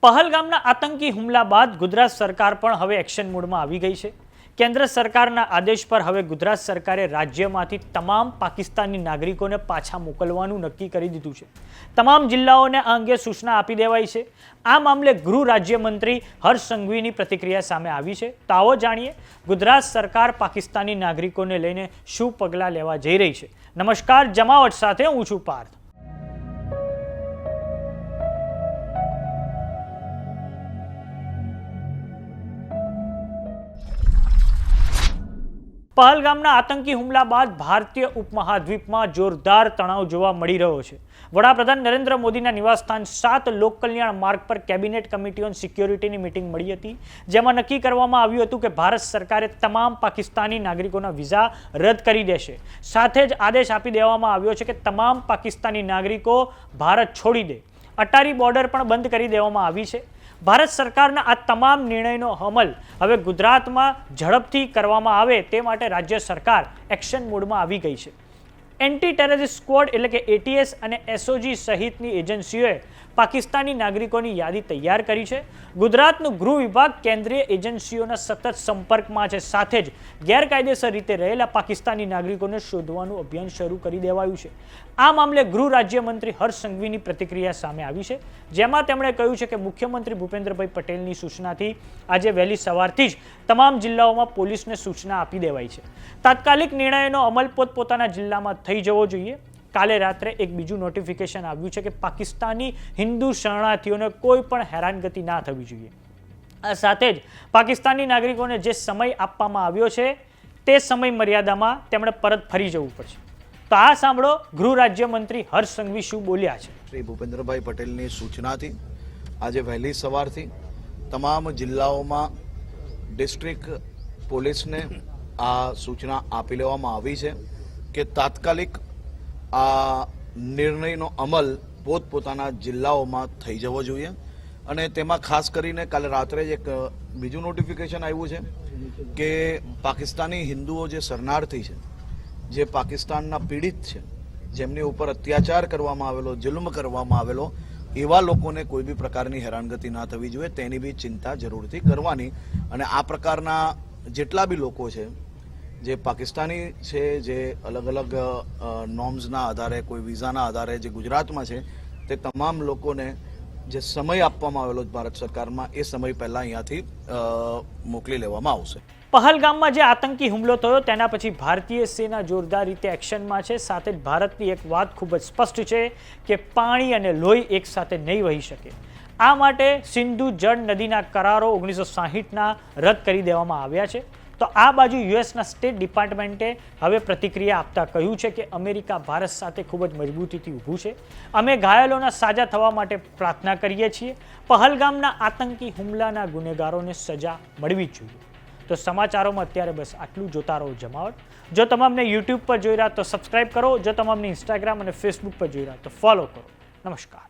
પહલગામના આતંકી હુમલા બાદ ગુજરાત સરકાર પણ હવે એક્શન મોડમાં આવી ગઈ છે। કેન્દ્ર સરકારના આદેશ પર હવે ગુજરાત સરકારે રાજ્યમાંથી તમામ પાકિસ્તાની નાગરિકોને પાછા મોકલવાનું નક્કી કરી દીધું છે। તમામ જિલ્લાઓને આ અંગે સૂચના આપી દેવાઈ છે। આ મામલે ગૃહ રાજ્યમંત્રી હર્ષ સંઘવીની પ્રતિક્રિયા સામે આવી છે। તો આવો જાણીએ ગુજરાત સરકાર પાકિસ્તાની નાગરિકોને લઈને શું પગલાં લેવા જઈ રહી છે। નમસ્કાર, જમાવટ સાથે હું છું પાર્થ। પહલગામના આતંકી હુમલા બાદ ભારતીય ઉપમહાદ્વીપમાં જોરદાર તણાવ જોવા મળી રહ્યો છે। વડાપ્રધાન નરેન્દ્ર મોદીના નિવાસસ્થાન 7 લોક કલ્યાણ માર્ગ પર કેબિનેટ કમિટી ઓન સિક્યોરિટીની મીટિંગ મળી હતી, જેમાં નક્કી કરવામાં આવ્યું હતું કે ભારત સરકારે તમામ પાકિસ્તાની નાગરિકોના વિઝા રદ કરી દેશે। સાથે જ આદેશ આપી દેવામાં આવ્યો છે કે તમામ પાકિસ્તાની નાગરિકો ભારત છોડી દે। અટારી બોર્ડર પણ બંધ કરી દેવામાં આવી છે। ભારત સરકારના આ તમામ નિર્ણયનો અમલ હવે ગુજરાતમાં ઝડપથી કરવામાં આવે તે માટે રાજ્ય સરકાર એક્શન મોડમાં આવી ગઈ છે। એન્ટી ટેરરિસ્ટ સ્ક્વોડ એટલે કે એટીએસ અને એસઓજી સહિતની એજન્સીઓએ પાકિસ્તાની નાગરિકોની યાદી તૈયાર કરી છે। ગુજરાતનું ગૃહ વિભાગ કેન્દ્રીય એજન્સીઓના સતત સંપર્કમાં છે। સાથે જ ગેરકાયદેસર રીતે રહેલા પાકિસ્તાની નાગરિકોને શોધવાનું અભિયાન શરૂ કરી દેવાયું છે। આ મામલે ગૃહ રાજ્યમંત્રી હર્ષ સંઘવીની પ્રતિક્રિયા સામે આવી છે, જેમાં તેમણે કહ્યું છે કે મુખ્યમંત્રી ભૂપેન્દ્રભાઈ પટેલની સૂચનાથી આજે વહેલી સવારથી જ તમામ જિલ્લાઓમાં પોલીસને સૂચના આપી દેવાઈ છે। તાત્કાલિક નિર્ણયનો અમલ પોતપોતાના જિલ્લામાં થઈ જવો જોઈએ। કાલે રાત્રે એક બીજું નોટિફિકેશન આવ્યું છે કે પાકિસ્તાની હિન્દુ શરણાર્થીઓને કોઈ પણ હેરાનગતિ ના થવી જોઈએ। આ સાથે જ પાકિસ્તાની નાગરિકોને જે સમય આપવામાં આવ્યો છે તે સમય મર્યાદામાં તેમણે પરત ફરી જવું પડશે। તો આ સાંભળો ગૃહ રાજ્યમંત્રી હર્ષ સંઘવી શું બોલ્યા છે। શ્રી ભૂપેન્દ્રભાઈ પટેલની સૂચનાથી આજે વહેલી સવારથી તમામ જિલ્લાઓમાં ડિસ્ટ્રિક્ટ પોલીસને આ સૂચના આપી લેવામાં આવી છે કે તાત્કાલિક આ નિર્ણયનો અમલ પોતપોતાના જિલ્લાઓમાં થઈ જવો જોઈએ। અને તેમાં ખાસ કરીને કાલે રાત્રે જ એક બીજું નોટિફિકેશન આવ્યું છે કે પાકિસ્તાની હિન્દુઓ જે શરણાર્થી છે, જે પાકિસ્તાનના પીડિત છે, જેમની ઉપર અત્યાચાર કરવામાં આવેલો, જુલ્મ કરવામાં આવેલો, એવા લોકોને કોઈ બી પ્રકારની હેરાનગતિ ના થવી જોઈએ તેની બી ચિંતા જરૂરથી કરવાની। અને આ પ્રકારના જેટલા બી લોકો છે જે પાકિસ્તાની છે, જે અલગ અલગ નોર્મ્સના આધારે, કોઈ વિઝાના આધારે જે ગુજરાતમાં છે, તે તમામ લોકોને જે સમય આપવામાં આવેલો ભારત સરકારમાં એ સમય પહેલાં અહીંયાથી મોકલી લેવામાં આવશે। પહલગામમાં જે આતંકી હુમલો થયો તેના પછી ભારતીય સેના જોરદાર રીતે એક્શનમાં છે। સાથે જ ભારતની એક વાત ખૂબ જ સ્પષ્ટ છે કે પાણી અને લોહી એકસાથે નહીં વહી શકે। આ માટે સિંધુ જળ નદીના કરારો 1960ના રદ કરી દેવામાં આવ્યા છે। તો આ બાજુ યુએસના સ્ટેટ ડિપાર્ટમેન્ટે હવે પ્રતિક્રિયા આપતા કહ્યું છે કે અમેરિકા ભારત સાથે ખૂબ જ મજબૂતીથી ઊભું છે। અમે ઘાયલોના સાજા થવા માટે પ્રાર્થના કરીએ છીએ। પહલગામના આતંકી હુમલાના ગુનેગારોને સજા મળવી જ જોઈએ। તો સમાચારોમાં અત્યારે બસ આટલું। જોતા રહો જમાવટ। જો તમામને યુટ્યુબ પર જોઈ રહ્યા તો સબસ્ક્રાઇબ કરો, જો તમામને ઇન્સ્ટાગ્રામ અને ફેસબુક પર જોઈ રહ્યા તો ફોલો કરો। નમસ્કાર।